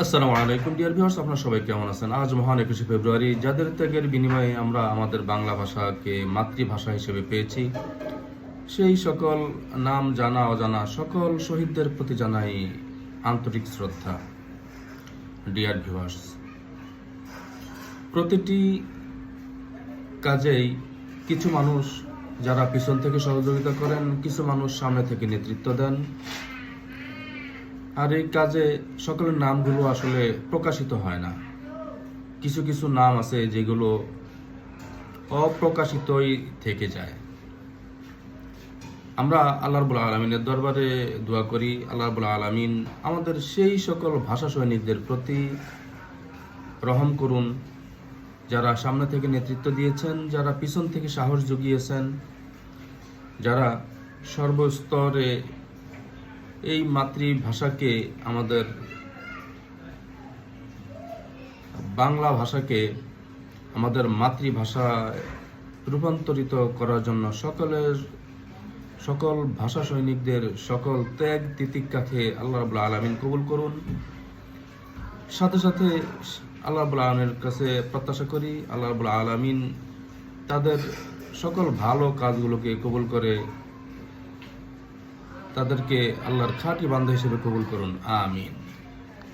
আসসালামু আলাইকুম dear viewers, আপনারা সবাই কেমন আছেন? আজ মহান 21শে ফেব্রুয়ারি, যাদের ত্যাগের বিনিময়ে আমরা আমাদের বাংলা ভাষাকে মাতৃভাষা হিসেবে পেয়েছি, সেই সকল নাম জানা অজানা সকল শহীদদের প্রতি জানাই আন্তরিক শ্রদ্ধা। ডিয়ার ভিউয়ার্স, প্রতিটি কাজেই কিছু মানুষ যারা পিছন থেকে সহযোগিতা করেন, কিছু মানুষ সামনে থেকে নেতৃত্ব দেন। আর এই কাজে সকলের নামগুলো আসলে প্রকাশিত হয় না। কিছু কিছু নাম আছে যেগুলো অপ্রকাশিতই থেকে যায়। আমরা আল্লাহ রাব্বুল আলামিনের দরবারে দোয়া করি, আল্লাহ রাব্বুল আলামিন আমাদের সেই সকল ভাষা সৈনিকদের প্রতি রহম করুন, যারা সামনে থেকে নেতৃত্ব দিয়েছেন, যারা পিছন থেকে সাহস জুগিয়েছেন, যারা সর্বস্তরে এই মাতৃভাষাকে, আমাদের বাংলা ভাষাকে আমাদের মাতৃভাষায় রূপান্তরিত করার জন্য সকল ভাষা সৈনিকদের সকল ত্যাগ তিতিক্ষাকে আল্লাহ রাব্বুল আলামিন কবুল করুন। সাথে সাথে আল্লাহ রাব্বুল আলামিনের কাছে প্রত্যাশা করি আল্লাহ রাব্বুল আলামিন তাদের সকল ভালো কাজগুলোকে কবুল করে তাদেরকে আল্লাহর খাঁটি বান্দা হিসেবে কবুল করুন। আমিন।